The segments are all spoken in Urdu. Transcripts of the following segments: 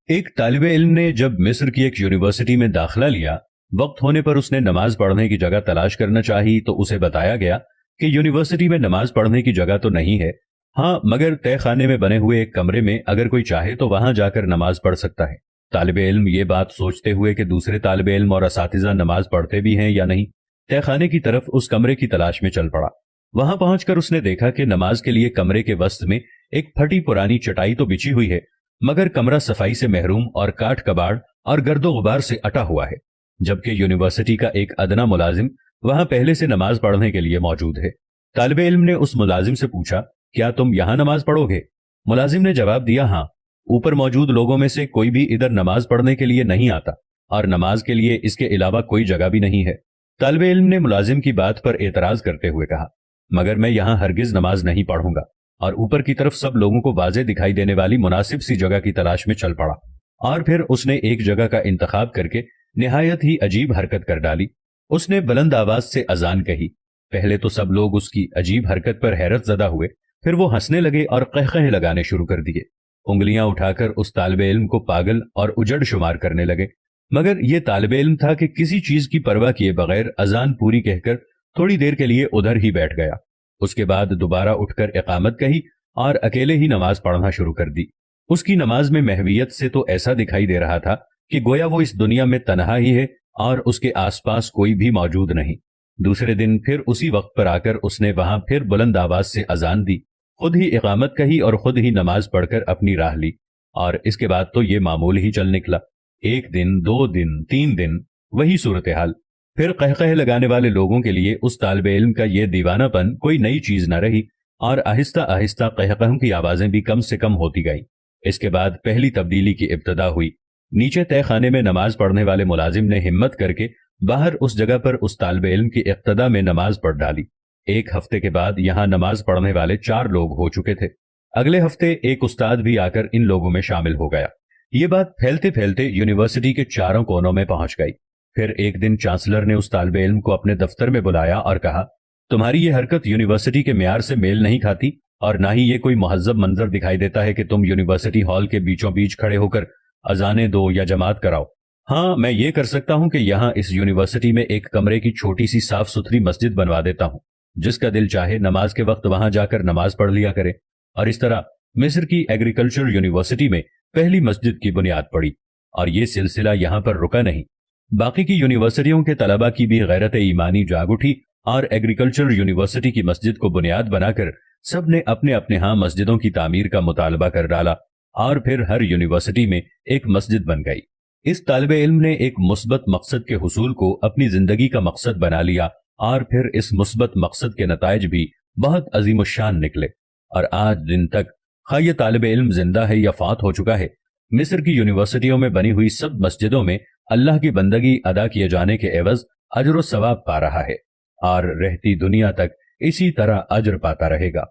ایک طالب علم نے جب مصر کی ایک یونیورسٹی میں داخلہ لیا، وقت ہونے پر اس نے نماز پڑھنے کی جگہ تلاش کرنا چاہی تو اسے بتایا گیا کہ یونیورسٹی میں نماز پڑھنے کی جگہ تو نہیں ہے، ہاں مگر تہہ خانے میں بنے ہوئے ایک کمرے میں اگر کوئی چاہے تو وہاں جا کر نماز پڑھ سکتا ہے۔ طالب علم یہ بات سوچتے ہوئے کہ دوسرے طالب علم اور اساتذہ نماز پڑھتے بھی ہیں یا نہیں، تہہ خانے کی طرف اس کمرے کی تلاش میں چل پڑا۔ وہاں پہنچ کر اس نے دیکھا کہ نماز کے لیے کمرے کے وسط میں ایک پھٹی پرانی چٹائی تو بچھی ہوئی ہے، مگر کمرہ صفائی سے محروم اور کاٹ کباڑ اور گرد و غبار سے اٹا ہوا ہے، جبکہ یونیورسٹی کا ایک ادنا ملازم وہاں پہلے سے نماز پڑھنے کے لیے موجود ہے۔ طالب علم نے اس ملازم سے پوچھا، کیا تم یہاں نماز پڑھو گے؟ ملازم نے جواب دیا، ہاں، اوپر موجود لوگوں میں سے کوئی بھی ادھر نماز پڑھنے کے لیے نہیں آتا، اور نماز کے لیے اس کے علاوہ کوئی جگہ بھی نہیں ہے۔ طالب علم نے ملازم کی بات پر اعتراض کرتے ہوئے کہا، مگر میں یہاں ہرگز نماز نہیں پڑھوں گا، اور اوپر کی طرف سب لوگوں کو واضح دکھائی دینے والی مناسب سی جگہ کی تلاش میں چل پڑا، اور پھر اس نے ایک جگہ کا انتخاب کر کے نہایت ہی عجیب حرکت کر ڈالی۔ اس نے بلند آواز سے اذان کہی۔ پہلے تو سب لوگ اس کی عجیب حرکت پر حیرت زدہ ہوئے، پھر وہ ہنسنے لگے اور قہقہے لگانے شروع کر دیے، انگلیاں اٹھا کر اس طالب علم کو پاگل اور اجڑ شمار کرنے لگے، مگر یہ طالب علم تھا کہ کسی چیز کی پرواہ کیے بغیر اذان پوری کہہ کر تھوڑی دیر کے لیے ادھر ہی بیٹھ گیا۔ اس کے بعد دوبارہ اٹھ کر اقامت کہی اور اکیلے ہی نماز پڑھنا شروع کر دی۔ اس کی نماز میں محویت سے تو ایسا دکھائی دے رہا تھا کہ گویا وہ اس دنیا میں تنہا ہی ہے اور اس کے آس پاس کوئی بھی موجود نہیں۔ دوسرے دن پھر اسی وقت پر آ کر اس نے وہاں پھر بلند آواز سے اذان دی، خود ہی اقامت کہی اور خود ہی نماز پڑھ کر اپنی راہ لی، اور اس کے بعد تو یہ معمول ہی چل نکلا۔ ایک دن، 2 دن، 3 دن، وہی صورتحال۔ پھر قہقہے لگانے والے لوگوں کے لیے اس طالب علم کا یہ دیوانہ پن کوئی نئی چیز نہ رہی، اور آہستہ آہستہ قہقہوں کی آوازیں بھی کم سے کم ہوتی گئیں۔ اس کے بعد پہلی تبدیلی کی ابتدا ہوئی۔ نیچے تہہ خانے میں نماز پڑھنے والے ملازم نے ہمت کر کے باہر اس جگہ پر اس طالب علم کی اقتدا میں نماز پڑھ ڈالی۔ ایک ہفتے کے بعد یہاں نماز پڑھنے والے 4 لوگ ہو چکے تھے۔ اگلے ہفتے ایک استاد بھی آ کر ان لوگوں میں شامل ہو گیا۔ یہ بات پھیلتے پھیلتے یونیورسٹی کے چاروں کونوں میں پہنچ گئی۔ پھر ایک دن چانسلر نے اس طالب علم کو اپنے دفتر میں بلایا اور کہا، تمہاری یہ حرکت یونیورسٹی کے معیار سے میل نہیں کھاتی، اور نہ ہی یہ کوئی مہذب منظر دکھائی دیتا ہے کہ تم یونیورسٹی ہال کے بیچوں بیچ کھڑے ہو کر اذانیں دو یا جماعت کراؤ۔ ہاں، میں یہ کر سکتا ہوں کہ یہاں اس یونیورسٹی میں ایک کمرے کی چھوٹی سی صاف ستھری مسجد بنوا دیتا ہوں، جس کا دل چاہے نماز کے وقت وہاں جا کر نماز پڑھ لیا کرے۔ اور اس طرح مصر کی ایگریکلچر یونیورسٹی میں پہلی مسجد کی بنیاد پڑی، اور یہ سلسلہ یہاں پر رکا نہیں۔ باقی کی یونیورسٹیوں کے طلباء کی بھی غیرت ایمانی جاگ اٹھی، اور ایگریکلچر یونیورسٹی کی مسجد کو بنیاد بنا کر سب نے اپنے اپنے ہاں مسجدوں کی تعمیر کا مطالبہ کر ڈالا، اور پھر ہر یونیورسٹی میں ایک مسجد بن گئی۔ اس طالب علم نے ایک مثبت مقصد کے حصول کو اپنی زندگی کا مقصد بنا لیا، اور پھر اس مثبت مقصد کے نتائج بھی بہت عظیم الشان نکلے، اور آج دن تک خواہ یہ طالب علم زندہ ہے یا فوت ہو چکا ہے، مصر کی یونیورسٹیوں میں بنی ہوئی سب مسجدوں میں اللہ کی بندگی ادا کیے جانے کے عوض اجر و ثواب پا رہا ہے، اور رہتی دنیا تک اسی طرح اجر پاتا رہے گا۔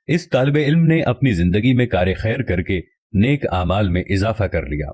اس طالب علم نے اپنی زندگی میں کار خیر کر کے نیک اعمال میں اضافہ کر لیا۔